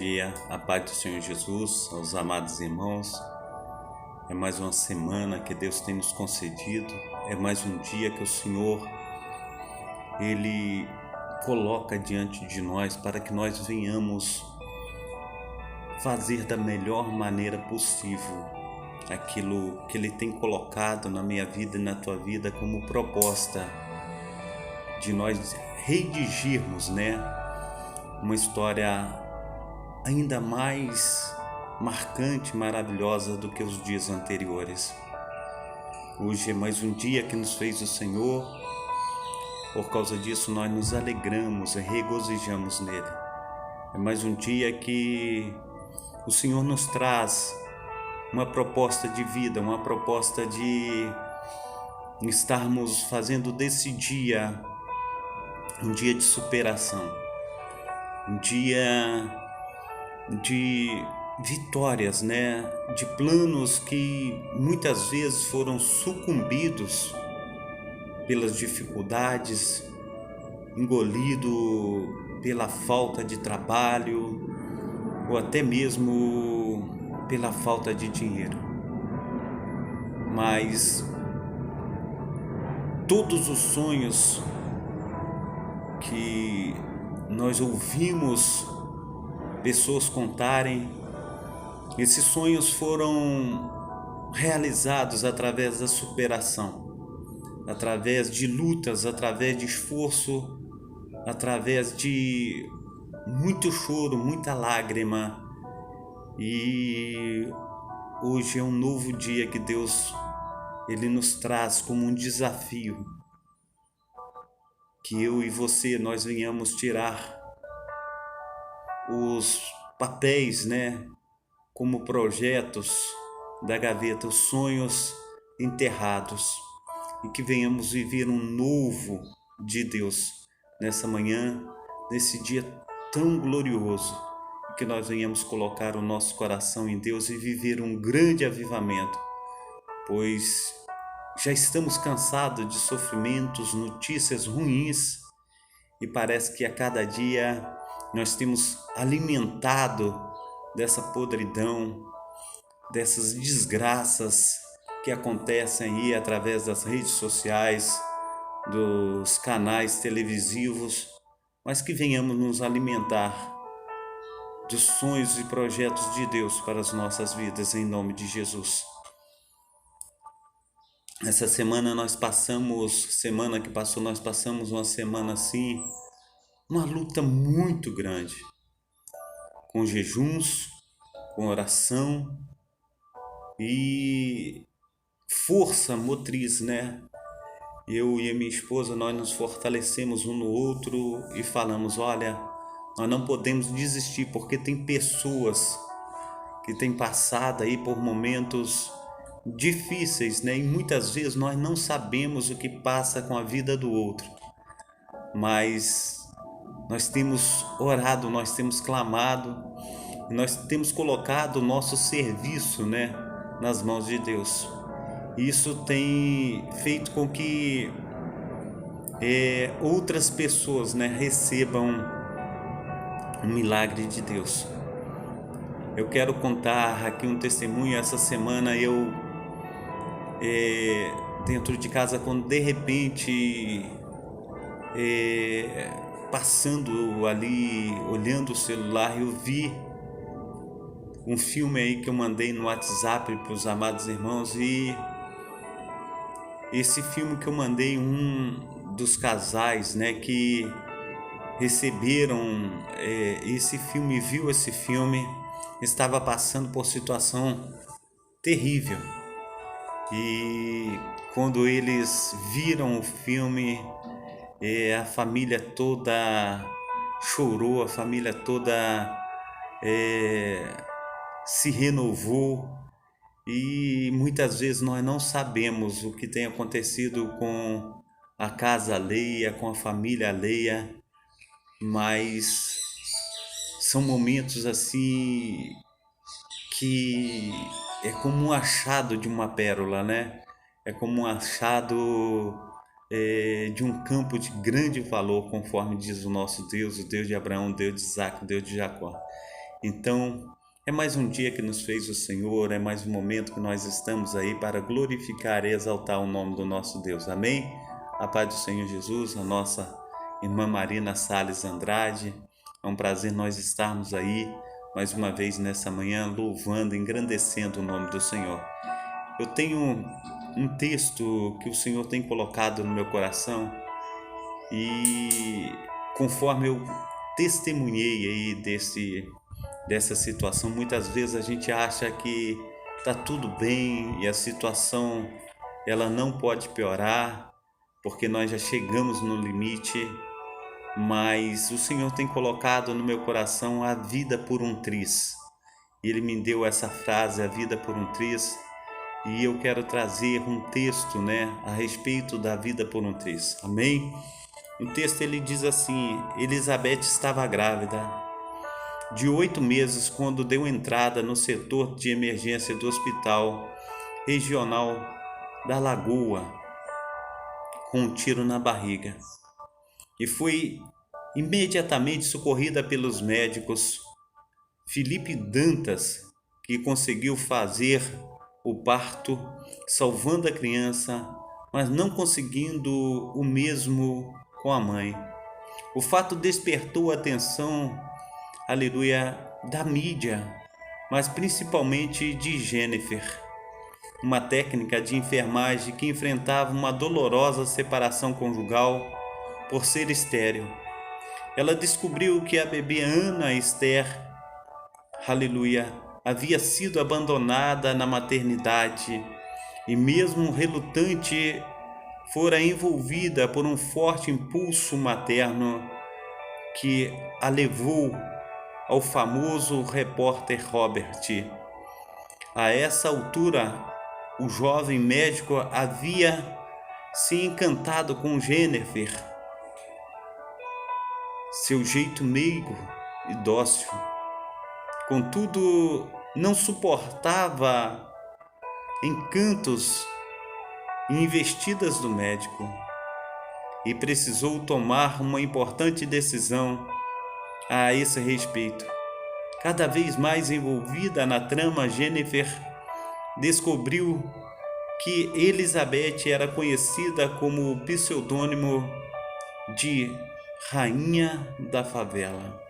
Dia, a paz do Senhor Jesus, aos amados irmãos. É mais uma semana que Deus tem nos concedido, é mais um dia que o Senhor Ele coloca diante de nós para que nós venhamos fazer da melhor maneira possível aquilo que Ele tem colocado na minha vida e na tua vida como proposta de nós redigirmos, uma história ainda mais marcante, maravilhosa do que os dias anteriores. Hoje é mais um dia que nos fez o Senhor. Por causa disso nós nos alegramos e regozijamos nele. É mais um dia que o Senhor nos traz uma proposta de vida, uma proposta de estarmos fazendo desse dia um dia de superação, um dia de vitórias, de planos que muitas vezes foram sucumbidos pelas dificuldades, engolido pela falta de trabalho ou até mesmo pela falta de dinheiro. Mas todos os sonhos que nós ouvimos pessoas contarem, esses sonhos foram realizados através da superação, através de lutas, através de esforço, através de muito choro, muita lágrima. E hoje é um novo dia que Deus Ele nos traz como um desafio, que eu e você nós venhamos tirar os papéis, como projetos da gaveta, os sonhos enterrados, e que venhamos viver um novo de Deus nessa manhã, nesse dia tão glorioso, que nós venhamos colocar o nosso coração em Deus e viver um grande avivamento, pois já estamos cansados de sofrimentos, notícias ruins, e parece que a cada dia nós temos alimentado dessa podridão, dessas desgraças que acontecem aí através das redes sociais, dos canais televisivos, mas que venhamos nos alimentar dos sonhos e projetos de Deus para as nossas vidas, em nome de Jesus. Essa semana nós passamos uma semana assim, uma luta muito grande, com jejuns, com oração e força motriz, Eu e a minha esposa, nós nos fortalecemos um no outro e falamos, olha, nós não podemos desistir, porque tem pessoas que têm passado aí por momentos difíceis, E muitas vezes nós não sabemos o que passa com a vida do outro, mas nós temos orado, nós temos clamado, nós temos colocado o nosso serviço, nas mãos de Deus. Isso tem feito com que outras pessoas, recebam um milagre de Deus. Eu quero contar aqui um testemunho. Essa semana eu, dentro de casa, quando de repente, passando ali, olhando o celular, eu vi um filme aí que eu mandei no WhatsApp para os amados irmãos, e esse filme que eu mandei, um dos casais, que receberam esse filme, viu esse filme, estava passando por situação terrível, e quando eles viram o filme, a família toda chorou, a família toda se renovou, e muitas vezes nós não sabemos o que tem acontecido com a casa alheia, com a família alheia, mas são momentos assim que é como um achado de uma pérola, É como um achado de um campo de grande valor, conforme diz o nosso Deus, o Deus de Abraão, o Deus de Isaac, o Deus de Jacó. Então, é mais um dia que nos fez o Senhor, é mais um momento que nós estamos aí para glorificar e exaltar o nome do nosso Deus. Amém? A paz do Senhor Jesus, a nossa irmã Marina Salles Andrade. É um prazer nós estarmos aí mais uma vez nessa manhã louvando, engrandecendo o nome do Senhor. Eu tenho um texto que o Senhor tem colocado no meu coração e conforme eu testemunhei aí dessa situação, muitas vezes a gente acha que está tudo bem e a situação ela não pode piorar porque nós já chegamos no limite, mas o Senhor tem colocado no meu coração a vida por um triz. Ele me deu essa frase, a vida por um triz, e eu quero trazer um texto, a respeito da vida por um triz. Amém? O texto ele diz assim: Elizabeth estava grávida de 8 meses quando deu entrada no setor de emergência do Hospital Regional da Lagoa com um tiro na barriga e foi imediatamente socorrida pelos médicos. Felipe Dantas, que conseguiu fazer o parto, salvando a criança, mas não conseguindo o mesmo com a mãe. O fato despertou a atenção, aleluia, da mídia, mas principalmente de Jennifer, uma técnica de enfermagem que enfrentava uma dolorosa separação conjugal por ser estéril. Ela descobriu que a bebê Ana Esther, aleluia, havia sido abandonada na maternidade e mesmo relutante, fora envolvida por um forte impulso materno que a levou ao famoso repórter Robert. A essa altura, o jovem médico havia se encantado com Jennifer, seu jeito meigo e dócil. Contudo, não suportava encantos e investidas do médico e precisou tomar uma importante decisão a esse respeito. Cada vez mais envolvida na trama, Jennifer descobriu que Elizabeth era conhecida como o pseudônimo de Rainha da Favela.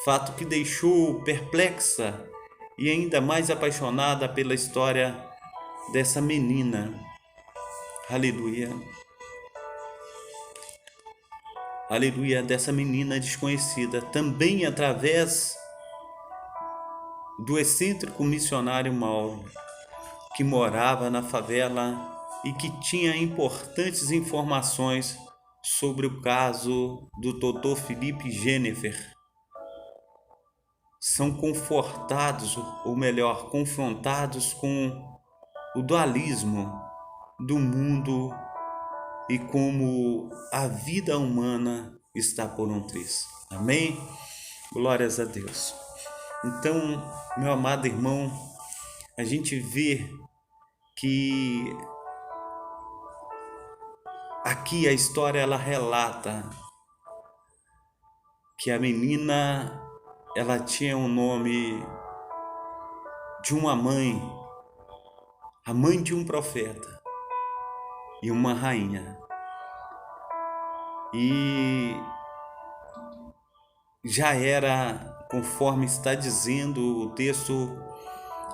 Fato que deixou perplexa e ainda mais apaixonada pela história dessa menina. Aleluia. Aleluia, dessa menina desconhecida, também através do excêntrico missionário Mauro, que morava na favela e que tinha importantes informações sobre o caso do Dr. Felipe e Jennifer. São confortados, ou melhor, confrontados com o dualismo do mundo e como a vida humana está por um triz. Amém? Glórias a Deus. Então, meu amado irmão, a gente vê que aqui a história ela relata que a menina ela tinha o nome de uma mãe, a mãe de um profeta e uma rainha. E já era, conforme está dizendo o texto,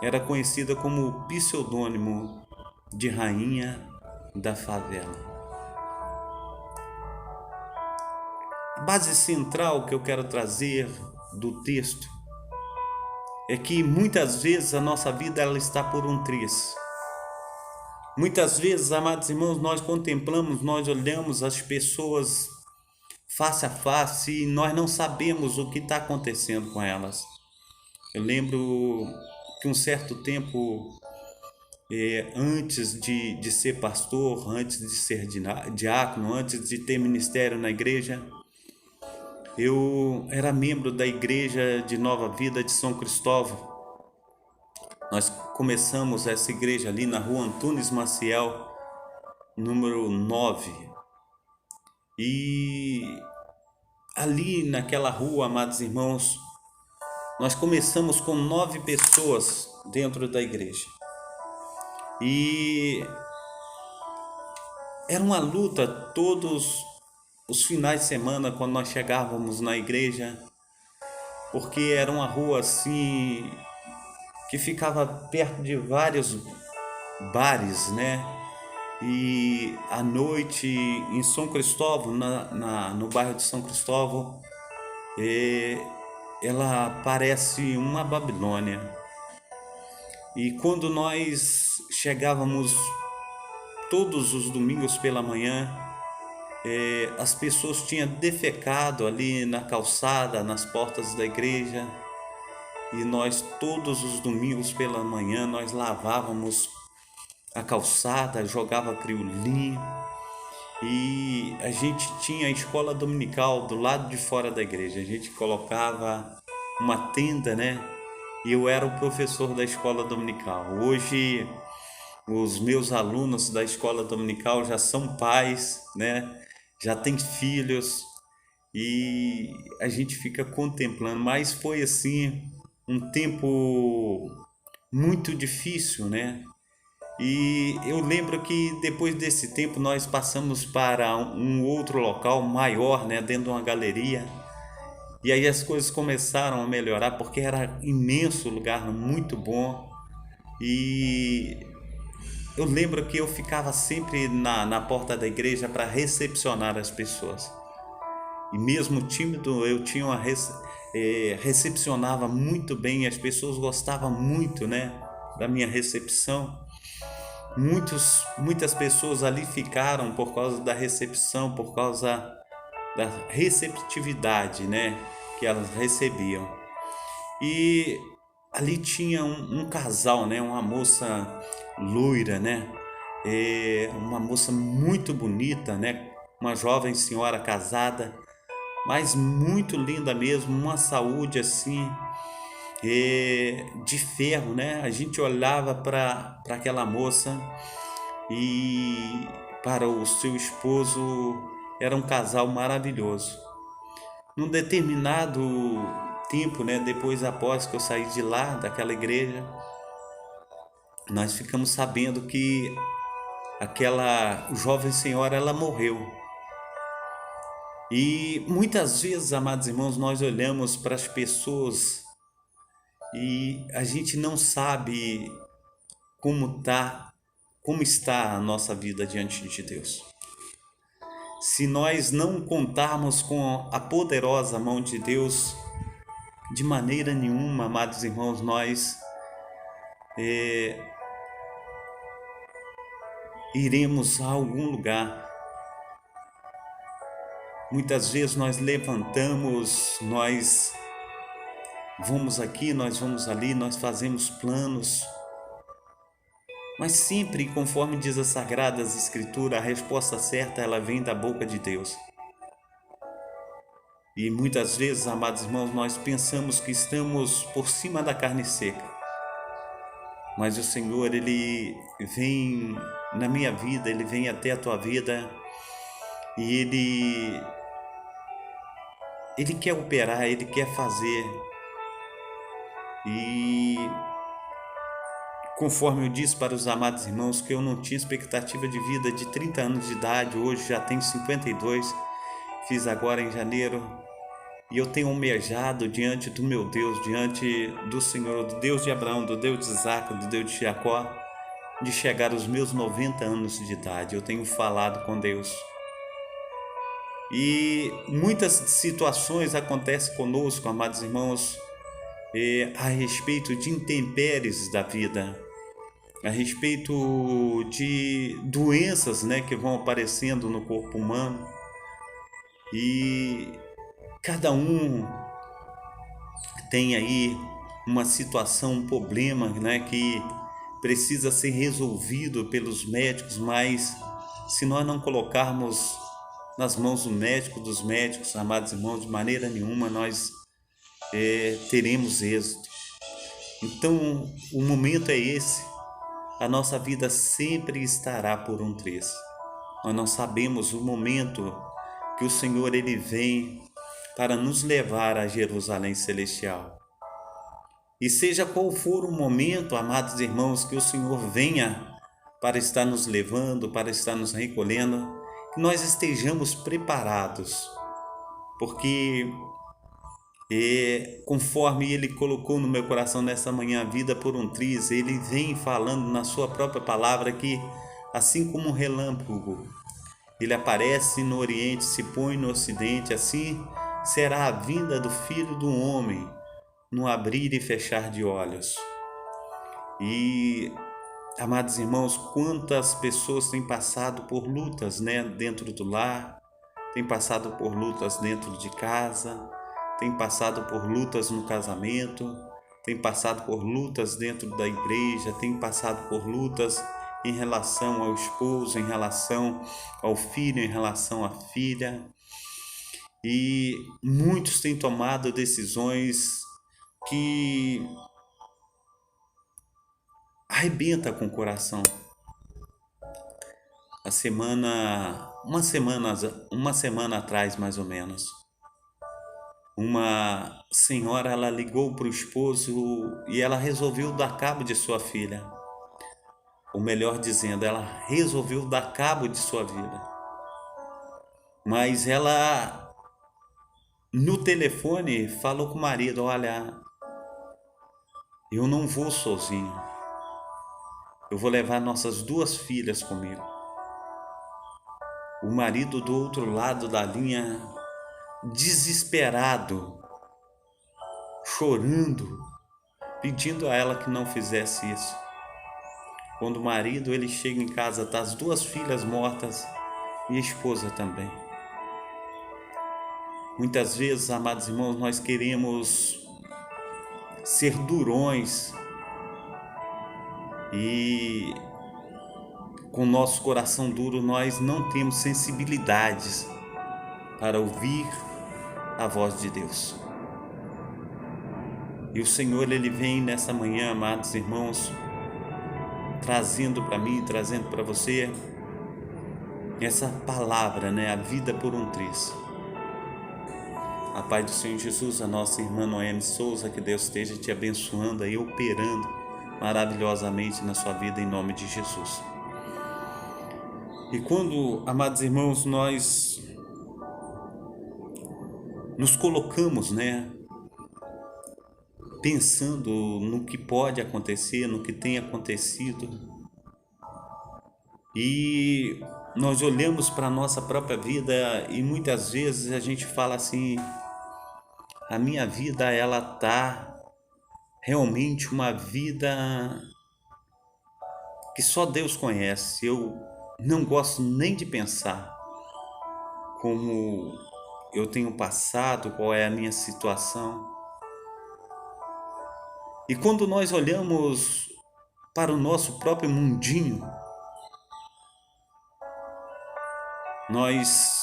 era conhecida como o pseudônimo de Rainha da Favela. A base central que eu quero trazer do texto é que muitas vezes a nossa vida ela está por um triz. Muitas vezes, amados irmãos, nós contemplamos, nós olhamos as pessoas face a face e nós não sabemos o que está acontecendo com elas. Eu lembro que um certo tempo, antes de ser pastor, antes de ser diácono, antes de ter ministério na igreja, eu era membro da igreja de Nova Vida de São Cristóvão. Nós começamos essa igreja ali na rua Antunes Maciel, número 9. E ali naquela rua, amados irmãos, Nós começamos com 9 pessoas dentro da igreja. E era uma luta todos os finais de semana quando nós chegávamos na igreja, porque era uma rua assim que ficava perto de vários bares, né? E à noite em São Cristóvão, no bairro de São Cristóvão, ela parece uma Babilônia. E quando nós chegávamos todos os domingos pela manhã, as pessoas tinham defecado ali na calçada, nas portas da igreja, e nós todos os domingos pela manhã nós lavávamos a calçada, jogava criolim, e a gente tinha a escola dominical do lado de fora da igreja. A gente colocava uma tenda, né? E eu era o professor da escola dominical. Hoje os meus alunos da escola dominical já são pais, né? Já têm filhos, e a gente fica contemplando. Mas foi assim um tempo muito difícil, né? E eu lembro que depois desse tempo nós passamos para um outro local maior, né, dentro de uma galeria. E aí as coisas começaram a melhorar, porque era imenso, lugar muito bom. E eu lembro que eu ficava sempre na porta da igreja para recepcionar as pessoas. E mesmo tímido, eu tinha recepcionava muito bem, as pessoas gostavam muito, né, da minha recepção. Muitas pessoas ali ficaram por causa da recepção, por causa da receptividade, né, que elas recebiam. E ali tinha um casal, né, uma moça loira, né, uma moça muito bonita, né, uma jovem senhora casada, mas muito linda mesmo, uma saúde assim, de ferro, né? A gente olhava para aquela moça e para o seu esposo, era um casal maravilhoso. Num determinado tempo, né, depois após que eu saí de lá, daquela igreja, nós ficamos sabendo que aquela jovem senhora, ela morreu. E muitas vezes, amados irmãos, nós olhamos para as pessoas e a gente não sabe como está a nossa vida diante de Deus. Se nós não contarmos com a poderosa mão de Deus, de maneira nenhuma, amados irmãos, nós iremos a algum lugar. Muitas vezes nós levantamos, nós vamos aqui, nós vamos ali, nós fazemos planos, mas sempre, conforme diz as Sagradas Escrituras, a resposta certa ela vem da boca de Deus. E muitas vezes, amados irmãos, nós pensamos que estamos por cima da carne seca, mas o Senhor, Ele vem na minha vida, Ele vem até a tua vida, e Ele quer operar, Ele quer fazer. E conforme eu disse para os amados irmãos que eu não tinha expectativa de vida de 30 anos de idade, hoje já tenho 52, fiz agora em janeiro, e eu tenho almejado diante do meu Deus, diante do Senhor, do Deus de Abraão, do Deus de Isaac, do Deus de Jacó, de chegar aos meus 90 anos de idade. Eu tenho falado com Deus. E muitas situações acontecem conosco, amados irmãos, a respeito de intempéries da vida, a respeito de doenças, né, que vão aparecendo no corpo humano, e cada um tem aí uma situação, um problema, né, que precisa ser resolvido pelos médicos, mas se nós não colocarmos nas mãos do médico, dos médicos, amados irmãos, de maneira nenhuma nós teremos êxito. Então o momento é esse, a nossa vida sempre estará por um triz. Nós não sabemos o momento que o Senhor Ele vem para nos levar a Jerusalém Celestial. E seja qual for o momento, amados irmãos, que o Senhor venha para estar nos levando, para estar nos recolhendo, que nós estejamos preparados, porque conforme Ele colocou no meu coração nessa manhã, a vida por um triz, Ele vem falando na sua própria palavra que, assim como um relâmpago, Ele aparece no Oriente, se põe no Ocidente, assim será a vinda do Filho do Homem, no abrir e fechar de olhos. E, amados irmãos, quantas pessoas têm passado por lutas, dentro do lar, têm passado por lutas dentro de casa, têm passado por lutas no casamento, têm passado por lutas dentro da igreja, têm passado por lutas em relação ao esposo, em relação ao filho, em relação à filha. E muitos têm tomado decisões que arrebenta com o coração. Uma semana atrás, mais ou menos, uma senhora, ela ligou para o esposo e ela resolveu dar cabo de sua filha. Ou melhor dizendo, ela resolveu dar cabo de sua vida. Mas ela, no telefone, falou com o marido: olha, eu não vou sozinho. Eu vou levar nossas 2 filhas comigo. O marido do outro lado da linha, desesperado, chorando, pedindo a ela que não fizesse isso. Quando o marido, ele chega em casa, tá as 2 filhas mortas e a esposa também. Muitas vezes, amados irmãos, nós queremos ser durões e com nosso coração duro nós não temos sensibilidades para ouvir a voz de Deus. E o Senhor, Ele vem nessa manhã, amados irmãos, trazendo para mim, trazendo para você essa palavra, a vida por um triz. A paz do Senhor Jesus, a nossa irmã Noemi Souza, que Deus esteja te abençoando aí, operando maravilhosamente na sua vida, em nome de Jesus. E quando, amados irmãos, nós nos colocamos, pensando no que pode acontecer, no que tem acontecido, e nós olhamos para a nossa própria vida e muitas vezes a gente fala assim: a minha vida, ela tá realmente uma vida que só Deus conhece. Eu não gosto nem de pensar como eu tenho passado, qual é a minha situação. E quando nós olhamos para o nosso próprio mundinho, nós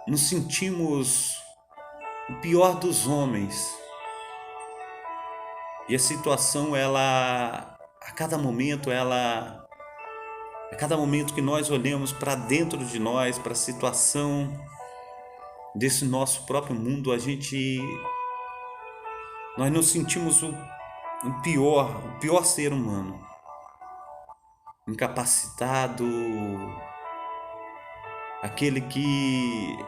nos sentimos o pior dos homens. E a situação, a cada momento que nós olhamos para dentro de nós, para a situação desse nosso próprio mundo, nós nos sentimos o pior ser humano, incapacitado, aquele que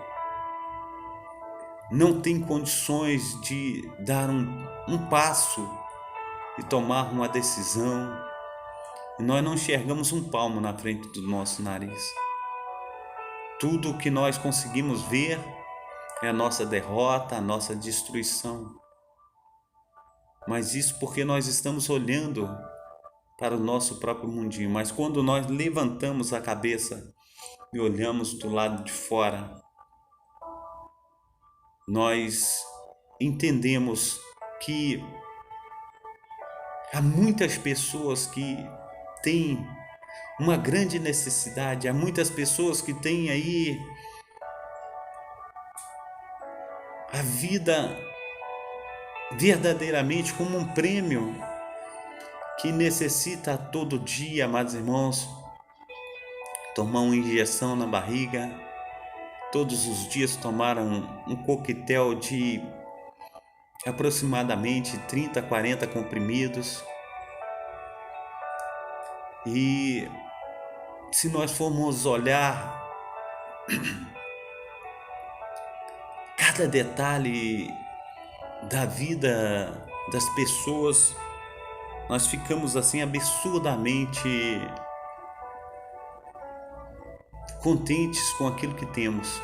não tem condições de dar um passo e tomar uma decisão. E nós não enxergamos um palmo na frente do nosso nariz. Tudo o que nós conseguimos ver é a nossa derrota, a nossa destruição. Mas isso porque nós estamos olhando para o nosso próprio mundinho. Mas quando nós levantamos a cabeça e olhamos do lado de fora, nós entendemos que há muitas pessoas que têm uma grande necessidade, há muitas pessoas que têm aí a vida verdadeiramente como um prêmio, que necessita todo dia, amados irmãos, tomar uma injeção na barriga, todos os dias tomar um coquetel de aproximadamente 30, 40 comprimidos. E se nós formos olhar cada detalhe da vida das pessoas, nós ficamos assim absurdamente contentes com aquilo que temos.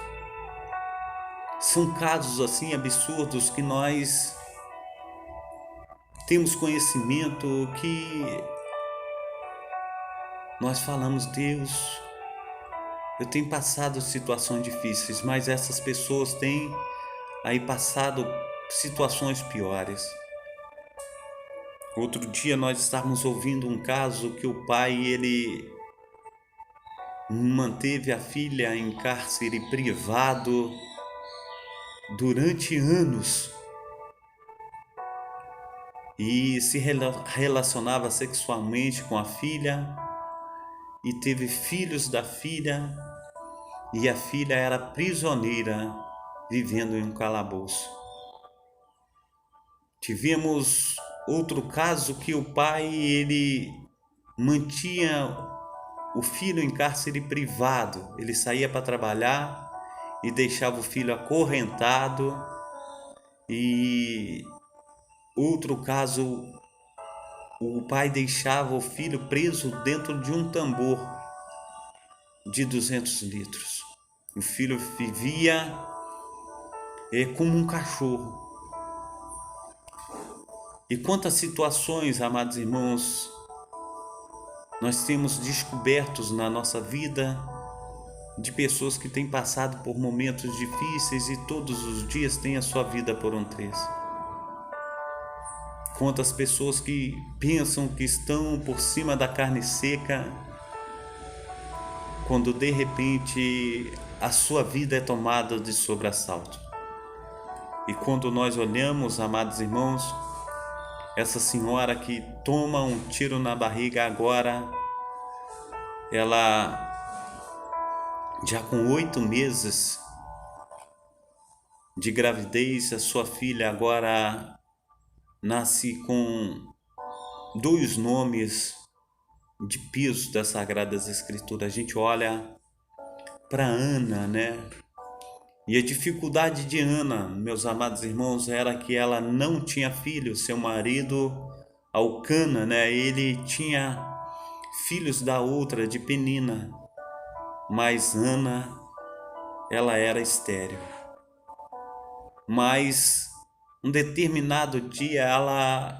São casos assim absurdos que nós temos conhecimento, que nós falamos: Deus, eu tenho passado situações difíceis, mas essas pessoas têm aí passado situações piores. Outro dia nós estávamos ouvindo um caso que o pai, ele manteve a filha em cárcere privado durante anos e se relacionava sexualmente com a filha e teve filhos da filha, e a filha era prisioneira vivendo em um calabouço. Tivemos outro caso que o pai, ele mantinha o filho em cárcere privado. Ele saía para trabalhar e deixava o filho acorrentado. E outro caso, o pai deixava o filho preso dentro de um tambor de 200 litros. O filho vivia como um cachorro. E quantas situações, amados irmãos, nós temos descobertos na nossa vida de pessoas que têm passado por momentos difíceis e todos os dias têm a sua vida por um triz. Quantas pessoas que pensam que estão por cima da carne seca, quando de repente a sua vida é tomada de sobressalto. E quando nós olhamos, amados irmãos, essa senhora que toma um tiro na barriga agora, ela já com 8 meses de gravidez, a sua filha agora nasce com 2 nomes de peso das Sagradas Escrituras. A gente olha para Ana, né? E a dificuldade de Ana, meus amados irmãos, era que ela não tinha filho. Seu marido, Alcana, né? Ele tinha filhos da outra, de Penina. Mas Ana, ela era estéril. Mas um determinado dia ela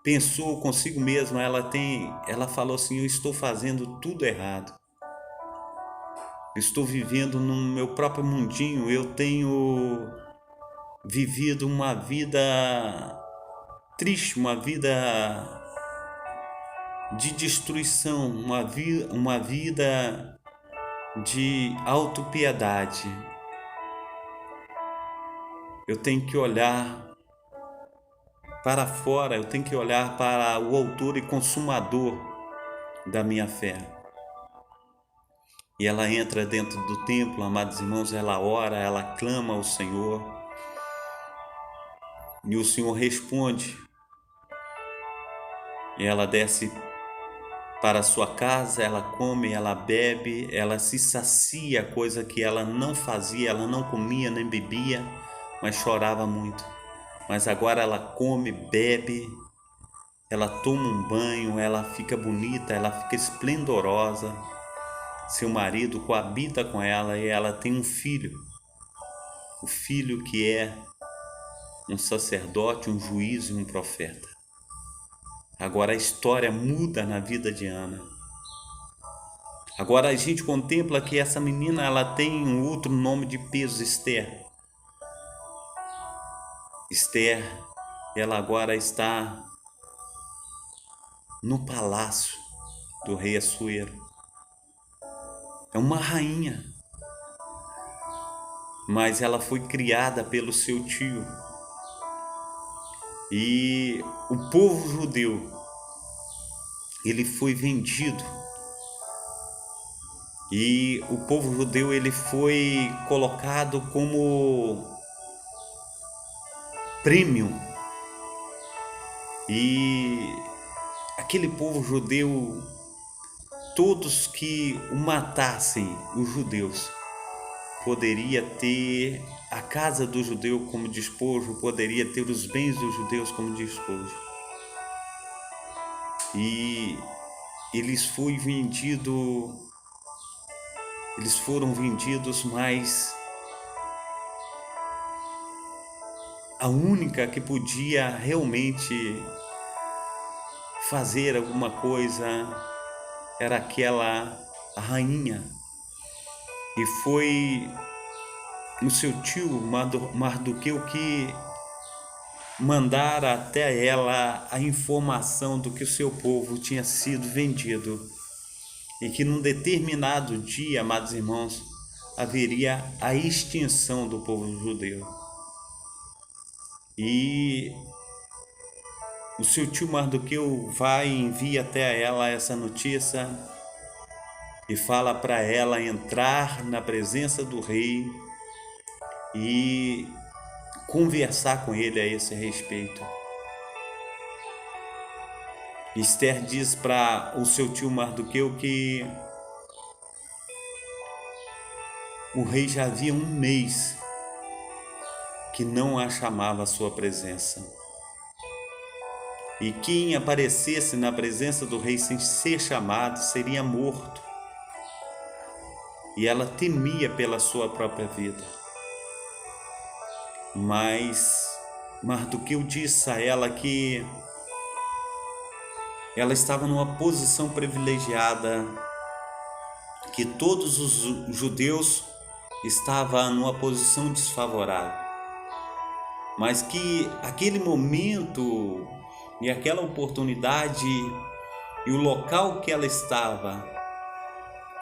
pensou consigo mesma, ela falou assim: eu estou fazendo tudo errado. Estou vivendo no meu próprio mundinho, eu tenho vivido uma vida triste, uma vida de destruição, uma vida de autopiedade. Eu tenho que olhar para fora, eu tenho que olhar para o autor e consumador da minha fé. E ela entra dentro do templo, amados irmãos, ela ora, ela clama ao Senhor. E o Senhor responde. E ela desce para a sua casa, ela come, ela bebe, ela se sacia, coisa que ela não fazia, ela não comia nem bebia, mas chorava muito. Mas agora ela come, bebe, ela toma um banho, ela fica bonita, ela fica esplendorosa. Seu marido coabita com ela e ela tem um filho. O filho que é um sacerdote, um juiz e um profeta. Agora a história muda na vida de Ana. Agora a gente contempla que essa menina, ela tem um outro nome de peso, Esther. Esther, ela agora está no palácio do rei Assuero. É uma rainha, mas ela foi criada pelo seu tio. E o povo judeu, ele foi vendido. E o povo judeu, ele foi colocado como prêmio. E aquele povo judeu, todos que o matassem, os judeus, poderia ter a casa do judeu como despojo, poderia ter os bens dos judeus como despojo. E eles foram vendidos, mas a única que podia realmente fazer alguma coisa era aquela rainha. E foi o seu tio Mardoqueu que mandara até ela a informação do que o seu povo tinha sido vendido e que num determinado dia, amados irmãos, haveria a extinção do povo judeu. E o seu tio Mardoqueu vai e envia até ela essa notícia e fala para ela entrar na presença do rei e conversar com ele a esse respeito. Esther diz para o seu tio Mardoqueu que o rei já havia um mês que não a chamava à sua presença. E quem aparecesse na presença do rei sem ser chamado seria morto. E ela temia pela sua própria vida. Mas Mardoqueu disse a ela que ela estava numa posição privilegiada, que todos os judeus estavam numa posição desfavorável, mas que aquele momento e aquela oportunidade e o local que ela estava,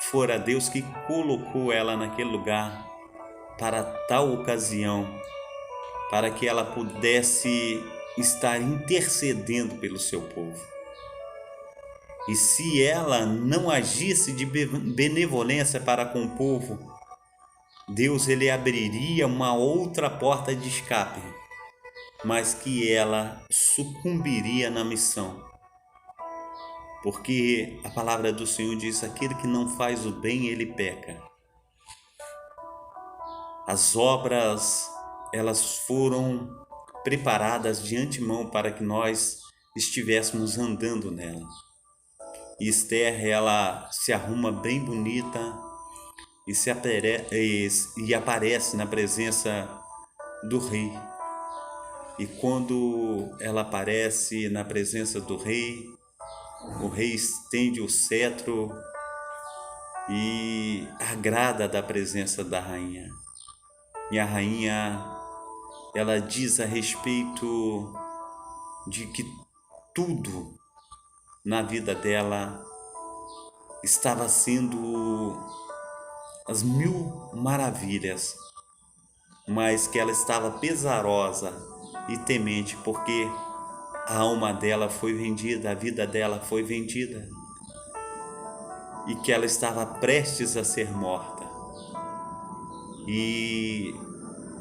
fora Deus que colocou ela naquele lugar para tal ocasião, para que ela pudesse estar intercedendo pelo seu povo. E se ela não agisse de benevolência para com o povo, Deus ele abriria uma outra porta de escape, mas que ela sucumbiria na missão. Porque a palavra do Senhor diz: aquele que não faz o bem, ele peca. As obras, elas foram preparadas de antemão para que nós estivéssemos andando nela. E Esther, ela se arruma bem bonita e aparece na presença do rei. E quando ela aparece na presença do rei, o rei estende o cetro e agrada da presença da rainha. E a rainha, ela diz a respeito de que tudo na vida dela estava sendo as mil maravilhas, mas que ela estava pesarosa e temente, porque a alma dela foi vendida, a vida dela foi vendida, e que ela estava prestes a ser morta. E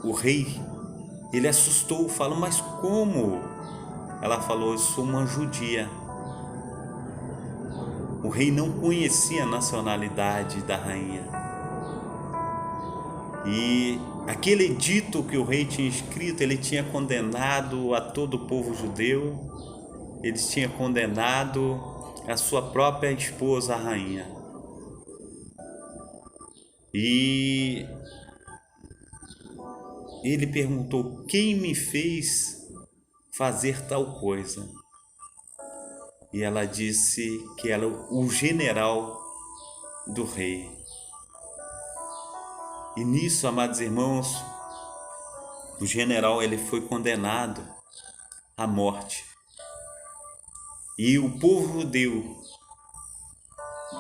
o rei, ele assustou, falou: mas como? Ela falou: eu sou uma judia. O rei não conhecia a nacionalidade da rainha. E aquele edito que o rei tinha escrito, ele tinha condenado a todo o povo judeu, ele tinha condenado a sua própria esposa, a rainha. E ele perguntou: quem me fez fazer tal coisa? E ela disse que era o general do rei. E nisso, amados irmãos, o general ele foi condenado à morte. E o povo judeu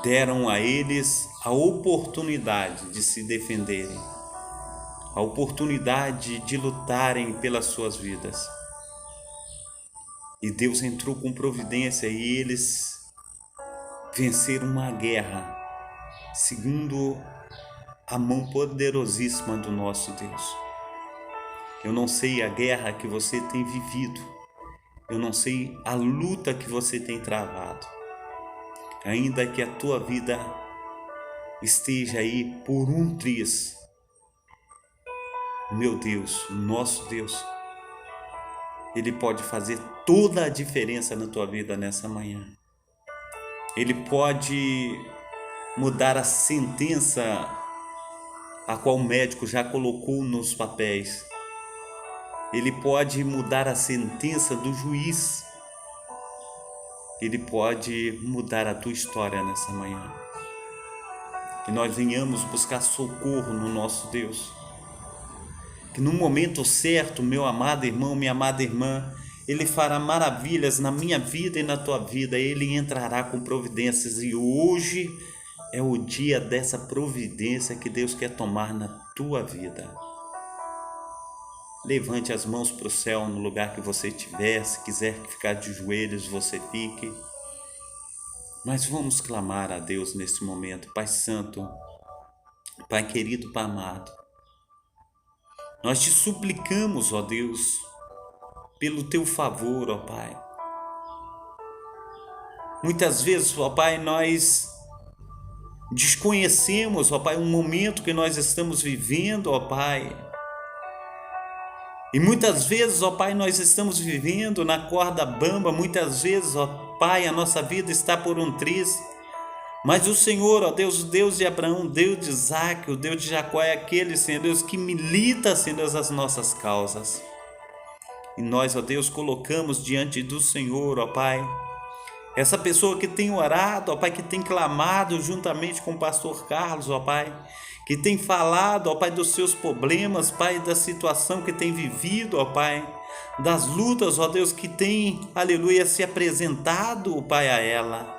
deram a eles a oportunidade de se defenderem, a oportunidade de lutarem pelas suas vidas. E Deus entrou com providência e eles venceram uma guerra, segundo a mão poderosíssima do nosso Deus. Eu não sei a guerra que você tem vivido. Eu não sei a luta que você tem travado. Ainda que a tua vida esteja aí por um triz, meu Deus, nosso Deus, Ele pode fazer toda a diferença na tua vida nessa manhã. Ele pode mudar a sentença a qual o médico já colocou nos papéis. Ele pode mudar a sentença do juiz. Ele pode mudar a tua história nessa manhã. Que nós venhamos buscar socorro no nosso Deus. Que no momento certo, meu amado irmão, minha amada irmã, Ele fará maravilhas na minha vida e na tua vida. Ele entrará com providências e hoje é o dia dessa providência que Deus quer tomar na tua vida. Levante as mãos para o céu no lugar que você estiver. Se quiser ficar de joelhos, você fique. Mas vamos clamar a Deus nesse momento. Pai Santo, Pai querido, Pai amado, nós te suplicamos, ó Deus, pelo teu favor, ó Pai. Muitas vezes, ó Pai, nós desconhecemos, ó Pai, um momento que nós estamos vivendo, ó Pai. E muitas vezes, ó Pai, nós estamos vivendo na corda bamba, muitas vezes, ó Pai, a nossa vida está por um triz. Mas o Senhor, ó Deus, o Deus de Abraão, o Deus de Isaac, o Deus de Jacó, é aquele, Senhor Deus, que milita, Senhor Deus, as nossas causas. E nós, ó Deus, colocamos diante do Senhor, ó Pai, essa pessoa que tem orado, ó Pai, que tem clamado juntamente com o pastor Carlos, ó Pai, que tem falado, ó Pai, dos seus problemas, Pai, da situação que tem vivido, ó Pai, das lutas, ó Deus, que tem, aleluia, se apresentado, ó Pai, a ela.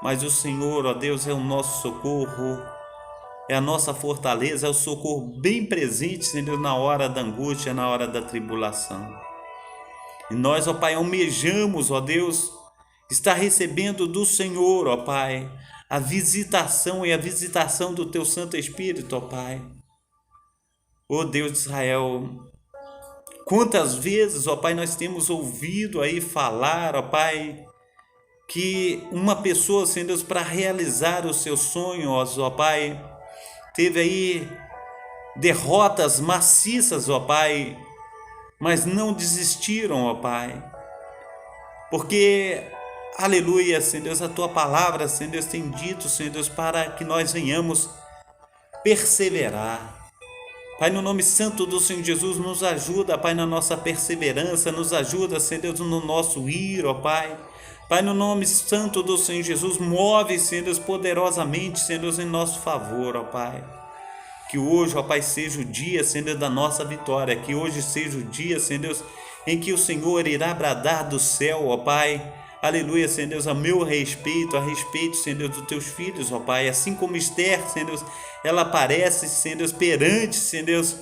Mas o Senhor, ó Deus, é o nosso socorro, é a nossa fortaleza, é o socorro bem presente, Senhor, na hora da angústia, na hora da tribulação. E nós, ó Pai, almejamos, ó Deus, estar recebendo do Senhor, ó Pai, a visitação e a visitação do Teu Santo Espírito, ó Pai. Ó Deus de Israel, quantas vezes, ó Pai, nós temos ouvido aí falar, ó Pai, que uma pessoa, Senhor Deus, para realizar os seus sonhos, ó Pai, teve aí derrotas maciças, ó Pai, mas não desistiram, ó Pai, porque, aleluia, Senhor Deus, a Tua palavra, Senhor Deus, tem dito, Senhor Deus, para que nós venhamos perseverar. Pai, no nome santo do Senhor Jesus, nos ajuda, Pai, na nossa perseverança, nos ajuda, Senhor Deus, no nosso ir, ó Pai. Pai, no nome santo do Senhor Jesus, move, Senhor Deus, poderosamente, Senhor Deus, em nosso favor, ó Pai. Que hoje, ó Pai, seja o dia, Senhor Deus, da nossa vitória. Que hoje seja o dia, Senhor Deus, em que o Senhor irá bradar do céu, ó Pai. Aleluia, Senhor Deus, a meu respeito, a respeito, Senhor Deus, dos Teus filhos, ó Pai. Assim como Esther, Senhor Deus, ela aparece, Senhor Deus, perante, Senhor Deus,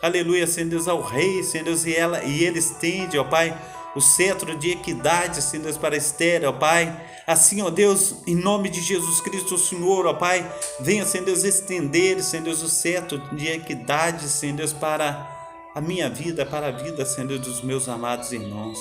aleluia, Senhor Deus, ao rei, Senhor Deus, e ele estende, ó Pai, o cetro de equidade, Senhor Deus, para Esther, ó Pai. Assim, ó Deus, em nome de Jesus Cristo, o Senhor, ó Pai, venha, Senhor Deus, estender, Senhor Deus, o cetro de equidade, Senhor Deus, para a minha vida, para a vida, Senhor Deus, dos meus amados irmãos.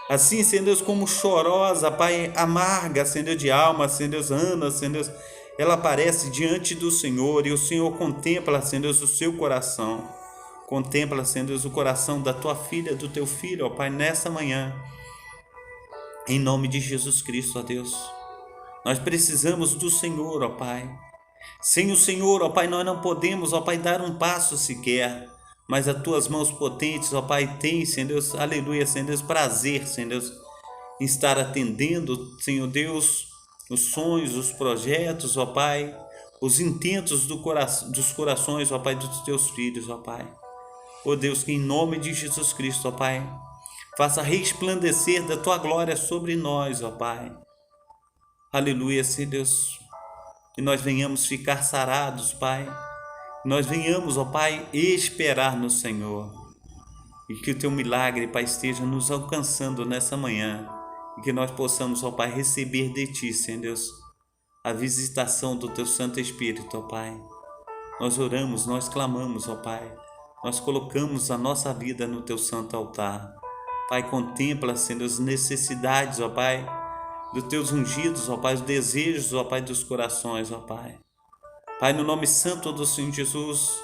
Assim, Senhor Deus, como chorosa, Pai, amarga, Senhor Deus, de alma, Senhor Deus, Ana, Senhor Deus, ela aparece diante do Senhor e o Senhor contempla, Senhor Deus, o seu coração. Contempla, Senhor Deus, o coração da tua filha, do teu filho, ó Pai, nessa manhã. Em nome de Jesus Cristo, ó Deus. Nós precisamos do Senhor, ó Pai. Sem o Senhor, ó Pai, nós não podemos, ó Pai, dar um passo sequer. Mas as tuas mãos potentes, ó Pai, tem, Senhor Deus, aleluia, Senhor Deus, prazer, Senhor Deus, em estar atendendo, Senhor Deus, os sonhos, os projetos, ó Pai, os intentos dos corações, ó Pai, dos teus filhos, ó Pai. Ó Deus, que em nome de Jesus Cristo, ó Pai, faça resplandecer da Tua glória sobre nós, ó Pai. Aleluia, Senhor Deus, que nós venhamos ficar sarados, Pai. Que nós venhamos, ó Pai, esperar no Senhor. E que o Teu milagre, Pai, esteja nos alcançando nessa manhã. E que nós possamos, ó Pai, receber de Ti, Senhor Deus, a visitação do Teu Santo Espírito, ó Pai. Nós oramos, nós clamamos, ó Pai, nós colocamos a nossa vida no teu santo altar. Pai, contempla, Senhor, as necessidades, ó Pai, dos teus ungidos, ó Pai, os desejos, ó Pai, dos corações, ó Pai. Pai, no nome santo do Senhor Jesus,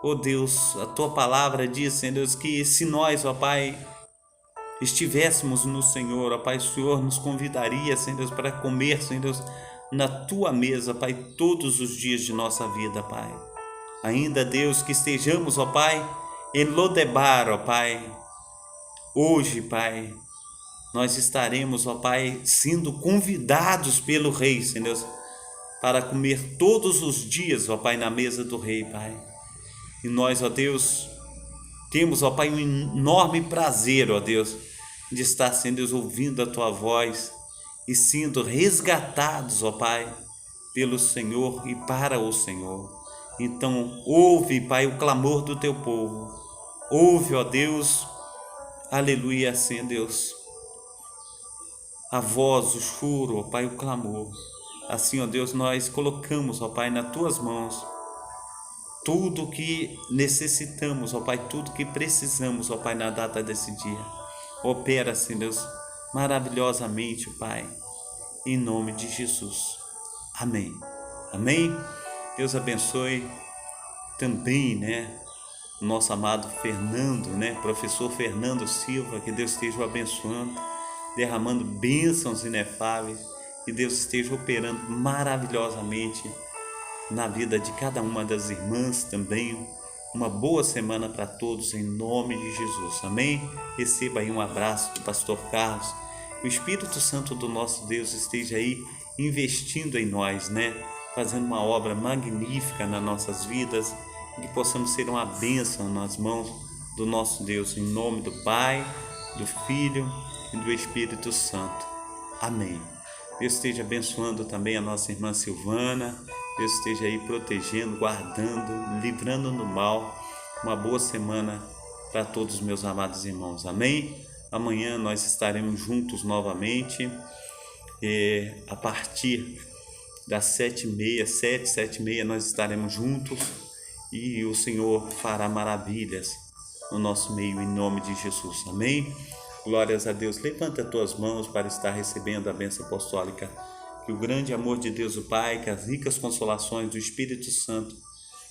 ó Deus, a tua palavra diz, Senhor Deus, que se nós, ó Pai, estivéssemos no Senhor, ó Pai, o Senhor nos convidaria, Senhor Deus, para comer, Senhor Deus, na tua mesa, Pai, todos os dias de nossa vida, Pai. Ainda, Deus, que estejamos, ó Pai, em Lodebar, ó Pai. Hoje, Pai, nós estaremos, ó Pai, sendo convidados pelo Rei, Senhor Deus, para comer todos os dias, ó Pai, na mesa do Rei, Pai. E nós, ó Deus, temos, ó Pai, um enorme prazer, ó Deus, de estar, Senhor Deus, ouvindo a Tua voz e sendo resgatados, ó Pai, pelo Senhor e para o Senhor. Então, ouve, Pai, o clamor do Teu povo. Ouve, ó Deus, aleluia, Senhor Deus, a voz, o choro, ó Pai, o clamor. Assim, ó Deus, nós colocamos, ó Pai, nas Tuas mãos tudo o que necessitamos, ó Pai, tudo que precisamos, ó Pai, na data desse dia. Opera, Senhor Deus, maravilhosamente, Pai, em nome de Jesus. Amém. Amém. Deus abençoe também, né, o nosso amado Fernando, né, professor Fernando Silva, que Deus esteja o abençoando, derramando bênçãos inefáveis, que Deus esteja operando maravilhosamente na vida de cada uma das irmãs também. Uma boa semana para todos, em nome de Jesus. Amém? Receba aí um abraço do pastor Carlos. O Espírito Santo do nosso Deus esteja aí investindo em nós, né? Fazendo uma obra magnífica nas nossas vidas, e que possamos ser uma bênção nas mãos do nosso Deus, em nome do Pai, do Filho e do Espírito Santo. Amém. Deus esteja abençoando também a nossa irmã Silvana. Deus esteja aí protegendo, guardando, livrando do mal. Uma boa semana para todos os meus amados irmãos. Amém? Amanhã nós estaremos juntos novamente. A partir das 7h30, 7h30 nós estaremos juntos. E o Senhor fará maravilhas no nosso meio, em nome de Jesus. Amém? Glórias a Deus. Levanta as tuas mãos para estar recebendo a bênção apostólica. Que o grande amor de Deus o Pai, que as ricas consolações do Espírito Santo,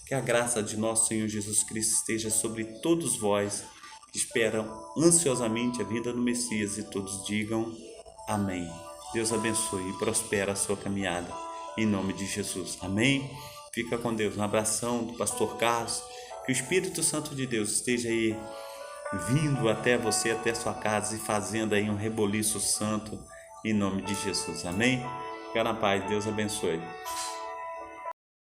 que a graça de nosso Senhor Jesus Cristo esteja sobre todos vós que esperam ansiosamente a vinda do Messias, e todos digam amém. Deus abençoe e prospera a sua caminhada, em nome de Jesus. Amém? Fica com Deus. Um abração do pastor Carlos. Que o Espírito Santo de Deus esteja aí vindo até você, até sua casa, e fazendo aí um reboliço santo, em nome de Jesus. Amém? Fica na paz, Deus abençoe.